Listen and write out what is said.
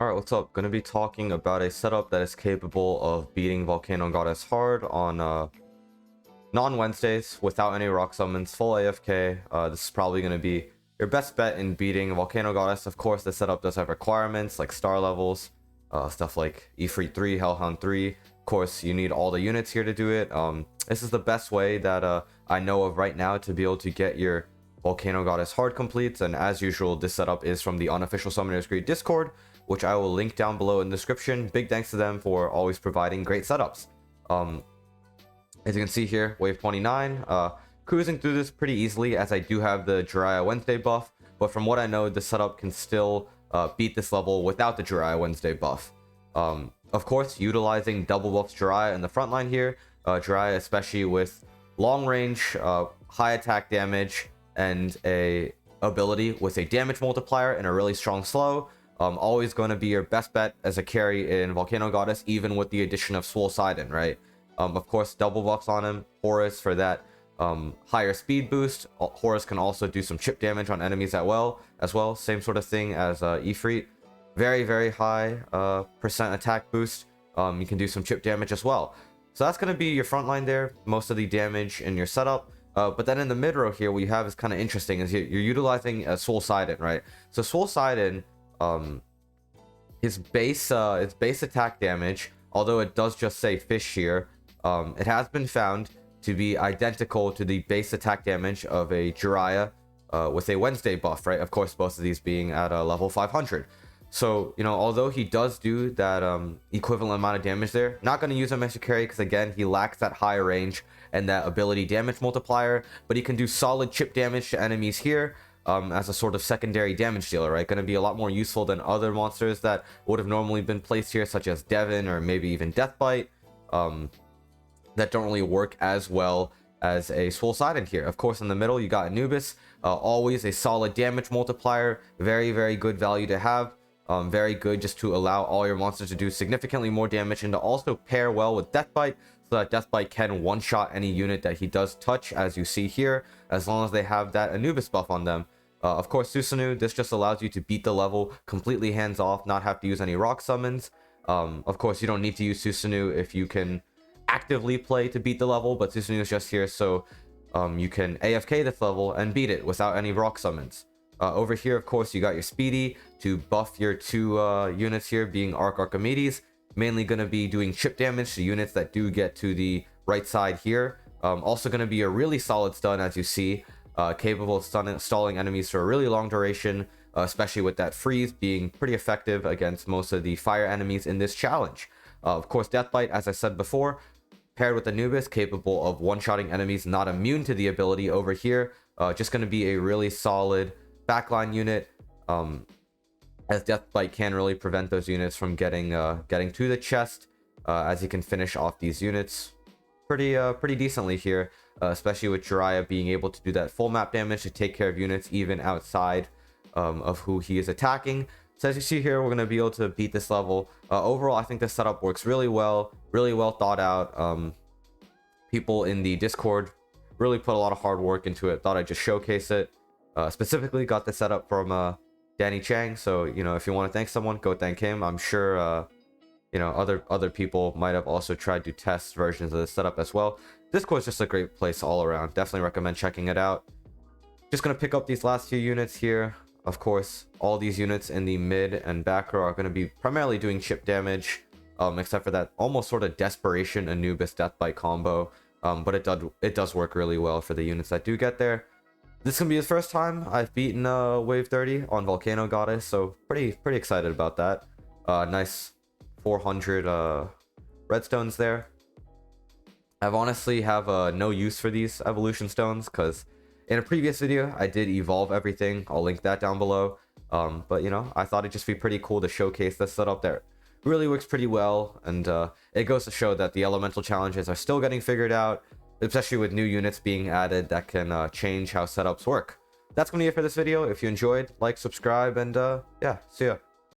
Alright, what's up? Gonna be talking about a setup that is capable of beating Volcano Goddess hard on non-Wednesdays without any rock summons, full AFK. This is probably gonna be your best bet in beating Volcano Goddess. Of course, the setup does have requirements like star levels, stuff like Ifrit 3, Hellhound 3. Of course, you need all the units here to do it. This is the best way that I know of right now to be able to get your Volcano Goddess hard completes, and as usual, this setup is from the unofficial Summoners Guild Discord, which I will link down below in the description. Big thanks to them for always providing great setups. As you can see here, wave 29, cruising through this pretty easily as I do have the Jiraiya Wednesday buff, but from what I know, the setup can still beat this level without the Jiraiya Wednesday buff. Of course, utilizing double buffs Jiraiya in the front line here, Jiraiya especially with long range, high attack damage, and a ability with a damage multiplier and a really strong slow. Always going to be your best bet as a carry in Volcano Goddess, even with the addition of Swole Sidon, right? Of course, double buffs on him. Horus for that higher speed boost. Horus can also do some chip damage on enemies as well. Same sort of thing as Ifrit. Very, very high percent attack boost. You can do some chip damage as well. So that's going to be your front line there. Most of the damage in your setup. But then in the mid row here, what you have is kind of interesting. Is you're utilizing Swole Sidon, right? So Swole Sidon, his base attack damage, although it does just say fish here, it has been found to be identical to the base attack damage of a Jiraiya with a Wednesday buff, right? Of course, both of these being at a level 500. So, you know, although he does do that equivalent amount of damage there, not going to use him as a carry because, again, he lacks that high range and that ability damage multiplier, but he can do solid chip damage to enemies here as a sort of secondary damage dealer, right? Going to be a lot more useful than other monsters that would have normally been placed here, such as Devin or maybe even Deathbite, that don't really work as well as a Swole Sidon here. Of course, in the middle, you got Anubis, always a solid damage multiplier, very, very good value to have. Very good just to allow all your monsters to do significantly more damage and to also pair well with Deathbite so that Deathbite can one-shot any unit that he does touch, as you see here, as long as they have that Anubis buff on them. Of course, Susanoo, this just allows you to beat the level completely hands-off, not have to use any rock summons. Of course, you don't need to use Susanoo if you can actively play to beat the level, but Susanoo is just here so you can AFK this level and beat it without any rock summons. Over here, of course, you got your Speedy to buff your two units here, being Archimedes. Mainly going to be doing chip damage to units that do get to the right side here. Also going to be a really solid stun, as you see, capable of stalling enemies for a really long duration, especially with that freeze being pretty effective against most of the fire enemies in this challenge. Of course, Deathbite, as I said before, paired with Anubis, capable of one-shotting enemies not immune to the ability over here. Just going to be a really solid backline unit, as Deathbite can really prevent those units from getting to the chest, as he can finish off these units pretty decently here, especially with Jiraiya being able to do that full map damage to take care of units even outside of who he is attacking. So as you see here, we're going to be able to beat this level. Overall, I think this setup works really well thought out. People in the Discord really put a lot of hard work into it. Thought I'd just showcase it. Specifically got the setup from Danny Chang, so you know, if you want to thank someone, go thank him. I'm sure you know, other people might have also tried to test versions of the setup as well. Discord is just a great place all around. Definitely recommend checking it out. Just gonna pick up these last few units here. Of course, all these units in the mid and back row are going to be primarily doing chip damage, except for that almost sort of desperation Anubis Deathbite combo. But it does work really well for the units that do get there. This is gonna be the first time I've beaten wave 30 on Volcano Goddess, so pretty excited about that. Nice 400 redstones there. I've honestly have no use for these evolution stones because in a previous video I did evolve everything. I'll link that down below. But you know, I thought it'd just be pretty cool to showcase this setup there. Really works pretty well, and it goes to show that the elemental challenges are still getting figured out, especially with new units being added that can change how setups work. That's gonna be it for this video. If you enjoyed, like, subscribe, and yeah, see ya.